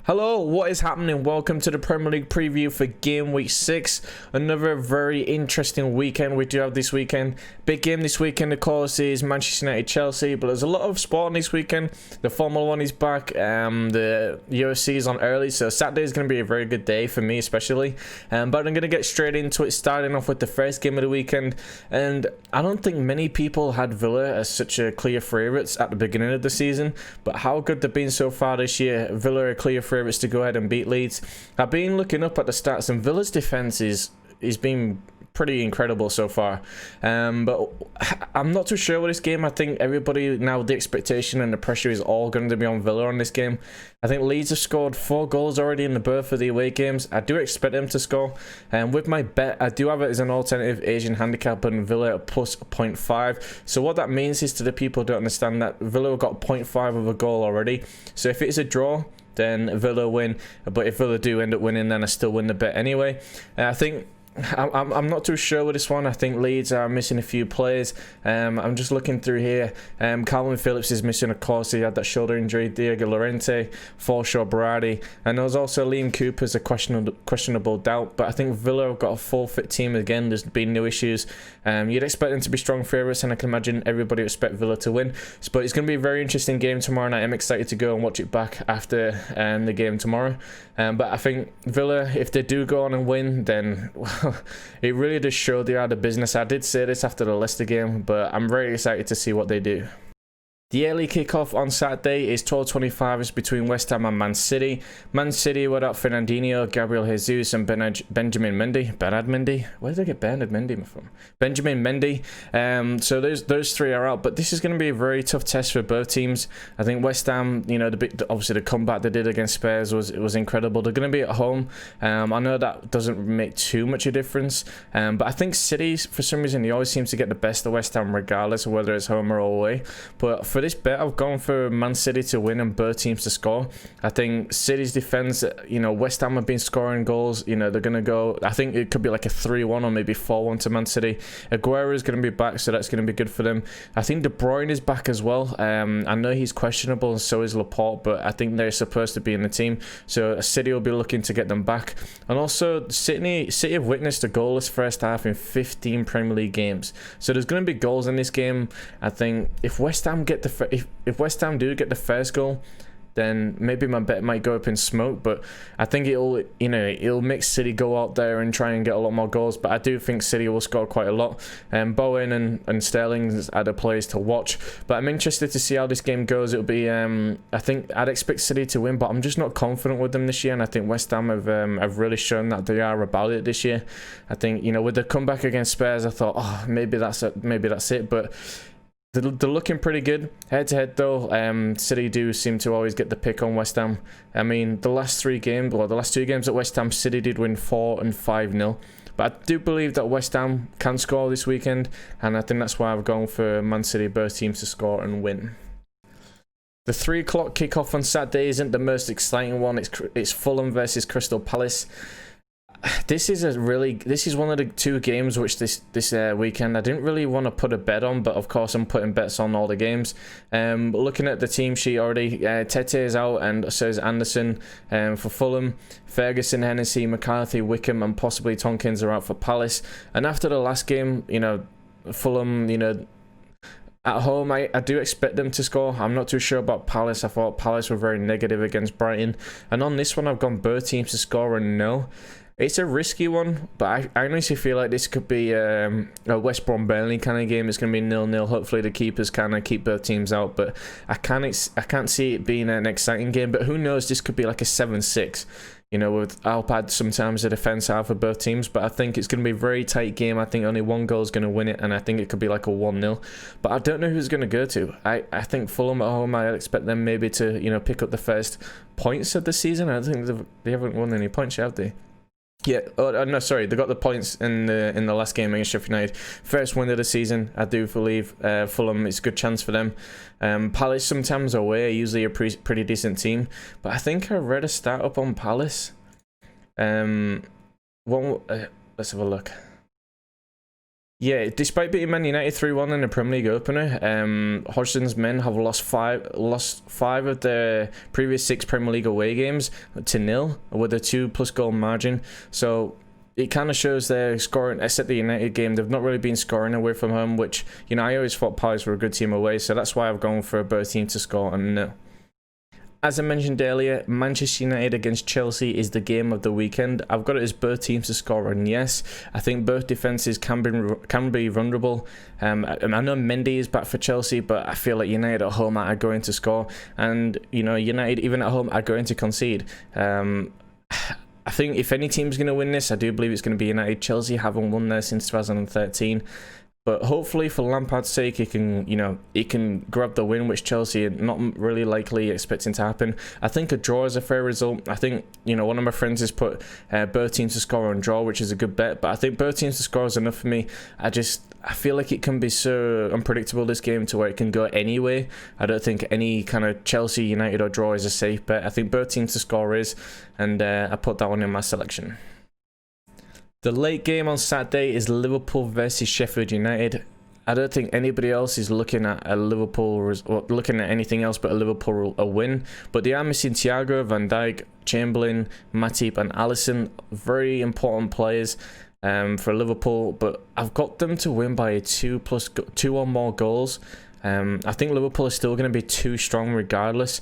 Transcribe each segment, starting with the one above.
Hello, what is happening? Welcome to the Premier League preview for game week 6. Another very interesting weekend we do have this weekend. Big game this weekend, of course, is Manchester United Chelsea, but there's a lot of sport on this weekend. The Formula 1 is back, the UFC is on early, so Saturday is going to be a very good day for me especially. But I'm going to get straight into it, starting off with the first game of the weekend. And I don't think many people had Villa as such a clear favourites at the beginning of the season, but how good they've been so far this year. Villa are clear favourites to go ahead and beat Leeds. I've been looking up at the stats, and Villa's defence is been pretty incredible so far, but I'm not too sure with this game. I think everybody now, the expectation and the pressure is all going to be on Villa on this game. I think Leeds have scored 4 goals already in the berth of the away games. I do expect them to score, and with my bet I do have it as an alternative Asian handicap and Villa at plus 0.5. so what that means is, to the people who don't understand, that Villa have got 0.5 of a goal already, so if it is a draw then Villa win, but if Villa do end up winning, then I still win the bet anyway. I think I'm not too sure with this one. I think Leeds are missing a few players. I'm just looking through here. Calvin Phillips is missing, of course. He had that shoulder injury. Diego Llorente, Forshaw, Berardi, and there was also Liam Cooper's a questionable doubt. But I think Villa have got a full fit team again. There's been no issues. You'd expect them to be strong favourites, and I can imagine everybody would expect Villa to win. But it's going to be a very interesting game tomorrow night. I'm excited to go and watch it back after the game tomorrow. But I think Villa, if they do go on and win, then it really does show they are the business. I did say this after the Leicester game, but I'm very excited to see what they do. The early kickoff on Saturday is 12:25. It's between West Ham and Man City. Man City without Fernandinho, Gabriel Jesus, and Benjamin Mendy. Bernard Mendy? Where did I get Bernard Mendy from? Benjamin Mendy. So those three are out. But this is going to be a very tough test for both teams. I think West Ham, you know, obviously the comeback they did against Spurs was incredible. They're going to be at home. I know that doesn't make too much a difference. But I think City, for some reason, he always seems to get the best of West Ham, regardless of whether it's home or away. But for this bet, I've gone for Man City to win and both teams to score. I think City's defense, you know, West Ham have been scoring goals. You know, they're going to go, I think it could be like a 3-1 or maybe 4-1 to Man City. Aguero is going to be back, so that's going to be good for them. I think De Bruyne is back as well. I know he's questionable, and so is Laporte, but I think they're supposed to be in the team, so City will be looking to get them back. And also, City have witnessed a goalless first half in 15 Premier League games, so there's going to be goals in this game. I think if West Ham get if West Ham do get the first goal, then maybe my bet might go up in smoke. But I think it'll make City go out there and try and get a lot more goals. But I do think City will score quite a lot. Bowen and Sterling are the players to watch. But I'm interested to see how this game goes. It'll be I think I'd expect City to win, but I'm just not confident with them this year. And I think West Ham have really shown that they are about it this year. I think, you know, with the comeback against Spurs, I thought, oh, maybe that's it. But they're looking pretty good. Head to head though, City do seem to always get the pick on West Ham. I mean, the last 2 games at West Ham, City did win 4 and 5-0. But I do believe that West Ham can score this weekend, and I think that's why I've gone for Man City, both teams to score and win. The 3 o'clock kickoff on Saturday isn't the most exciting one. It's Fulham versus Crystal Palace. This is one of the 2 games which this weekend I didn't really want to put a bet on, but of course I'm putting bets on all the games. Looking at the team sheet already, Tete is out, and so is Anderson for Fulham. Ferguson, Hennessy, McCarthy, Wickham, and possibly Tompkins are out for Palace. And after the last game, you know, Fulham, you know, at home, I do expect them to score. I'm not too sure about Palace. I thought Palace were very negative against Brighton, and on this one I've gone both teams to score and no. It's a risky one, but I honestly feel like this could be a West Brom Burnley kind of game. It's going to be 0-0. Hopefully the keepers kind of keep both teams out, but I can't see it being an exciting game. But who knows? This could be like a 7-6. You know, with Alpad sometimes the defense out for both teams, but I think it's going to be a very tight game. I think only 1 goal is going to win it, and I think it could be like a 1-0. But I don't know who's going to go to. I think Fulham at home, I expect them maybe to, you know, pick up the first points of the season. I don't think they haven't won any points, have they? Yeah, no, sorry, they got the points in the last game against Sheffield United. First win of the season, I do believe. Fulham, it's a good chance for them. Palace sometimes away, usually a pretty decent team, but I think I read a stat up on Palace. Let's have a look. Yeah, despite beating Man United 3-1 in the Premier League opener, Hodgson's men have lost five of their previous 6 Premier League away games to nil with a 2+ goal margin. So it kind of shows they're scoring, except the United game, they've not really been scoring away from home, which, you know, I always thought Palace were a good team away, so that's why I've gone for both teams to score and nil. As I mentioned earlier, Manchester United against Chelsea is the game of the weekend. I've got it as both teams to score, and yes, I think both defences can be vulnerable. I know Mendy is back for Chelsea, but I feel like United at home are going to score, and you know, United even at home are going to concede. I think if any team's going to win this, I do believe it's going to be United. Chelsea haven't won there since 2013. But hopefully, for Lampard's sake, he can grab the win, which Chelsea are not really likely expecting to happen. I think a draw is a fair result. I think, you know, one of my friends has put both teams to score on draw, which is a good bet. But I think both teams to score is enough for me. I feel like it can be so unpredictable, this game, to where it can go anyway. I don't think any kind of Chelsea, United or draw is a safe bet. I think both teams to score is, and I put that one in my selection. The late game on Saturday is Liverpool versus Sheffield United. I don't think anybody else is looking at looking at anything else but a Liverpool win. But they are missing Thiago, Van Dijk, Chamberlain, Matip and Alisson. Very important players for Liverpool. But I've got them to win by 2 or more goals. I think Liverpool is still going to be too strong regardless.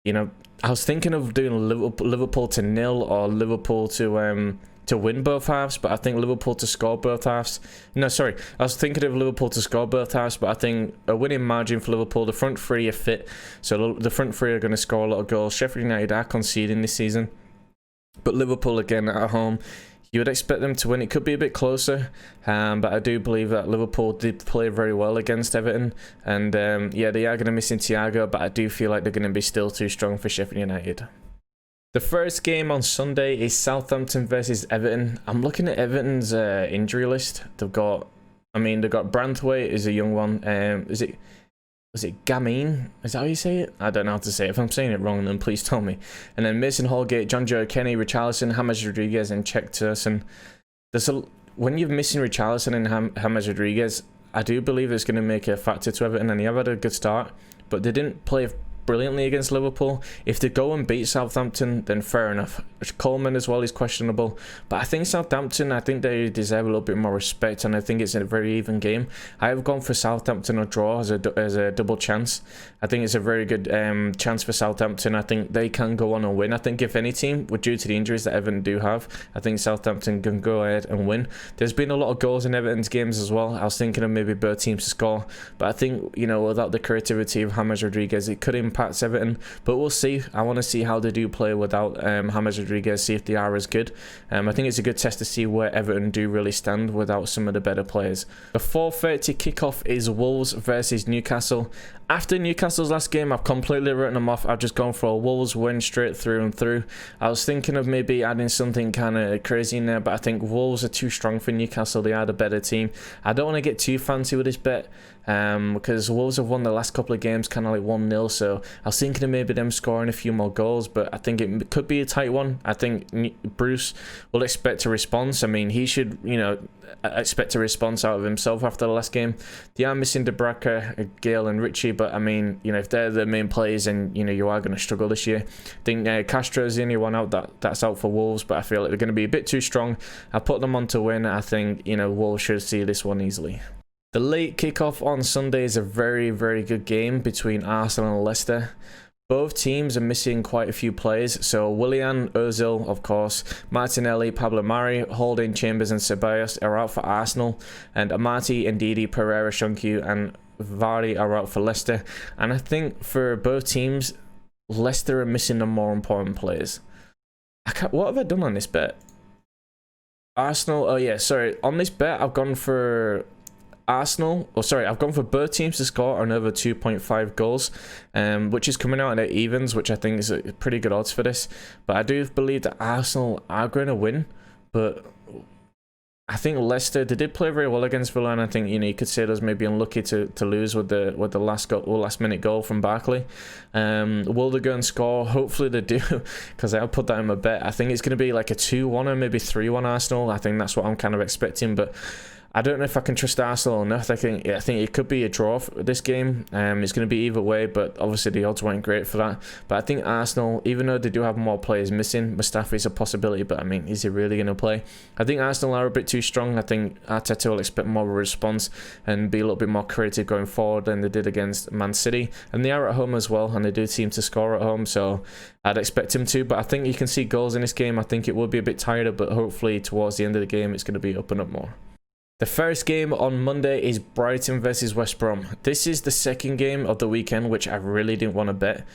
You know, I was thinking of doing Liverpool to nil or Liverpool to win both halves, but I think Liverpool to score both halves. No, sorry, I was thinking of Liverpool to score both halves, but I think a winning margin for Liverpool. The front three are fit, so the front three are going to score a lot of goals. Sheffield United are conceding this season, but Liverpool again at home, you would expect them to win. It could be a bit closer, but I do believe that Liverpool did play very well against Everton, and yeah, they are going to miss Thiago, but I do feel like they're going to be still too strong for Sheffield United. The first game on Sunday is Southampton versus Everton. I'm looking at Everton's injury list. They've got Branthwaite is a young one. Was it Gamine? Is that how you say it? I don't know how to say it. If I'm saying it wrong, then please tell me. And then Mason Holgate, John Joe Kenny, Richarlison, James Rodriguez, and Czech Turson. When you're missing Richarlison and James Rodriguez, I do believe it's going to make a factor to Everton. And they have had a good start, but they didn't play brilliantly against Liverpool. If they go and beat Southampton, then fair enough. Coleman as well is questionable, but I think Southampton, I think they deserve a little bit more respect, and I think it's a very even game. I have gone for Southampton or draw as a double chance. I think it's a very good chance for Southampton. I think they can go on and win. I think if any team, due to the injuries that Everton do have, I think Southampton can go ahead and win. There's been a lot of goals in Everton's games as well. I was thinking of maybe both teams to score, but I think, you know, without the creativity of James Rodriguez, it could impact Everton, but we'll see. I want to see how they do play without James Rodriguez, see if they are as good. I think it's a good test to see where Everton do really stand without some of the better players. The 4:30 kickoff is Wolves versus Newcastle. After Newcastle's last game, I've completely written them off. I've just gone for a Wolves win straight through and through. I was thinking of maybe adding something kind of crazy in there, but I think Wolves are too strong for Newcastle. They are the better team. I don't want to get too fancy with this bet because Wolves have won the last couple of games kind of like 1-0, so I was thinking of maybe them scoring a few more goals, but I think it could be a tight one. I think Bruce will expect a response. I mean, he should, you know, expect a response out of himself after the last game. They are missing Debraka, Gale and Richie, but I mean, you know, if they're the main players, and you know, you are going to struggle this year. I think Castro's the only one out that's out for Wolves, but I feel like they're going to be a bit too strong. I put them on to win. I think, you know, Wolves should see this one easily. The late kickoff on Sunday is a very, very good game between Arsenal and Leicester. Both teams are missing quite a few players, so Willian, Ozil, of course, Martinelli, Pablo Mari, Holding, Chambers and Ceballos are out for Arsenal, and Amati, Ndidi, Pereira, Shunku and Vardy are out for Leicester. And I think for both teams, Leicester are missing the more important players. What have I done on this bet? Arsenal, oh yeah, sorry, on this bet I've gone for I've gone for both teams to score on over 2.5 goals, which is coming out at evens, which I think is a pretty good odds for this. But I do believe that Arsenal are going to win, but I think Leicester, they did play very well against Villa, and I think, you know, you could say those maybe unlucky to lose with the last minute goal from Barkley. Will they go and score? Hopefully they do, because I'll put that in my bet. I think it's going to be like a 2-1 or maybe 3-1 Arsenal. I think that's what I'm kind of expecting, but I don't know if I can trust Arsenal enough. I think it could be a draw for this game. It's going to be either way, but obviously the odds weren't great for that. But I think Arsenal, even though they do have more players missing, Mustafi is a possibility, but I mean, is he really going to play? I think Arsenal are a bit too strong. I think Arteta will expect more of a response and be a little bit more creative going forward than they did against Man City. And they are at home as well, and they do seem to score at home, so I'd expect him to. But I think you can see goals in this game. I think it will be a bit tighter, but hopefully towards the end of the game, it's going to be up and up more. The first game on Monday is Brighton versus West Brom. This is the second game of the weekend, which I really didn't want to bet.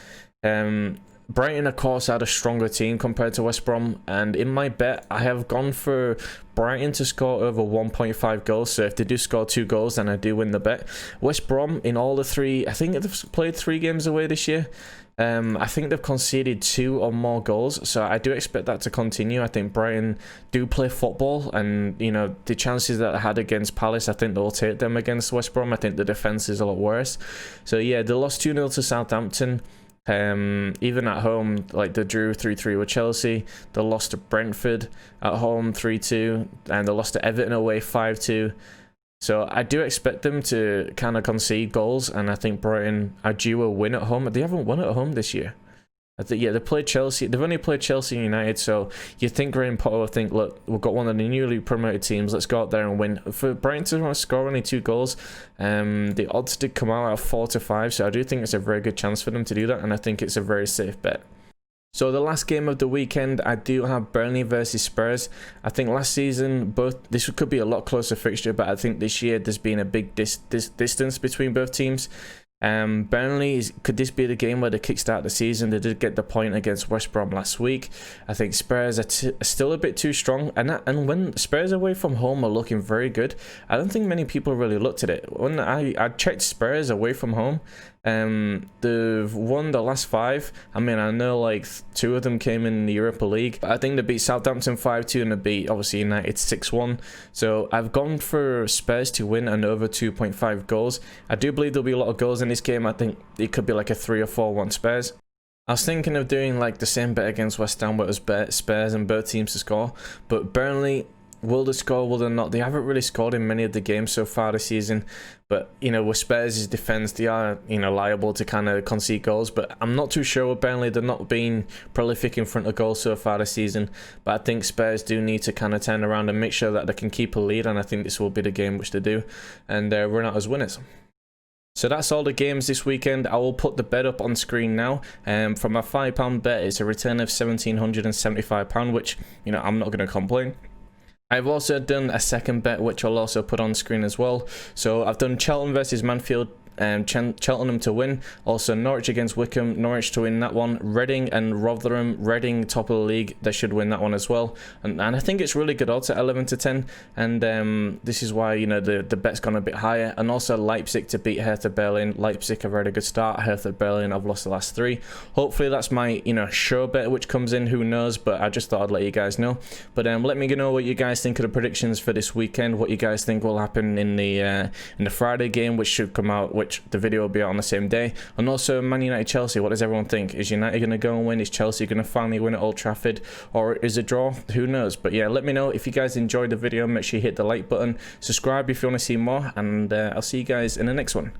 Brighton, of course, had a stronger team compared to West Brom, and in my bet, I have gone for Brighton to score over 1.5 goals. So if they do score 2 goals, then I do win the bet. West Brom, in all the 3, I think they've played 3 games away this year. I think they've conceded 2 or more goals, so I do expect that to continue. I think Brighton do play football, and you know, the chances that I had against Palace, I think they'll take them against West Brom. I think the defense is a lot worse. So yeah, they lost 2-0 to Southampton. Even at home, like they drew 3-3 with Chelsea. They lost to Brentford at home 3-2, and they lost to Everton away 5-2. So I do expect them to kind of concede goals, and I think Brighton are due a win at home. They haven't won at home this year. I think, yeah, they played Chelsea. They've only played Chelsea and United, so you think Graham Potter will think, look, we've got one of the newly promoted teams. Let's go out there and win. For Brighton to want to score only 2 goals, the odds did come out at 4-5, so I do think it's a very good chance for them to do that, and I think it's a very safe bet. So the last game of the weekend, I do have Burnley versus Spurs. I think last season, this could be a lot closer fixture, but I think this year there's been a big distance between both teams. Burnley, could this be the game where they kickstart the season? They did get the point against West Brom last week. I think Spurs are still a bit too strong, and when Spurs away from home are looking very good, I don't think many people really looked at it. When I checked Spurs away from home, they've won the last 5. I mean, I know like 2 of them came in the Europa League, but I think they beat Southampton 5-2 and they beat obviously United 6-1. So I've gone for Spurs to win and over 2.5 goals. I do believe there'll be a lot of goals in this game. I think it could be like a 3 or 4-1 Spurs. I was thinking of doing like the same bet against West Ham, where it was Spurs and both teams to score, but Burnley, will they score, will they not? They haven't really scored in many of the games so far this season, but you know, with Spurs' defence, they are, you know, liable to kind of concede goals, but I'm not too sure with Burnley. They're not being prolific in front of goals so far this season, but I think Spurs do need to kind of turn around and make sure that they can keep a lead, and I think this will be the game which they do, and run out as winners. So that's all the games this weekend. I will put the bet up on screen now. For my £5 bet, it's a return of £1,775, which, you know, I'm not going to complain. I've also done a second bet, which I'll also put on screen as well. So I've done Charlton versus Manfield, Cheltenham to win. Also Norwich against Wickham, Norwich to win that one. Reading and Rotherham, Reading top of the league, they should win that one as well. And I think it's really good odds at 11-10. And this is why, you know, the bet's gone a bit higher. And also Leipzig to beat Hertha Berlin. Leipzig have had a good start. Hertha Berlin, I've lost the last 3. Hopefully that's my, you know, sure bet which comes in. Who knows? But I just thought I'd let you guys know. But let me know what you guys think of the predictions for this weekend. What you guys think will happen in the Friday game, which should come out, which the video will be out on the same day. And also Man United Chelsea, what does everyone think? Is United going to go and win? Is Chelsea going to finally win at Old Trafford, or is it a draw? Who knows? But yeah, let me know if you guys enjoyed the video. Make sure you hit the like button, subscribe if you want to see more, and I'll see you guys in the next one.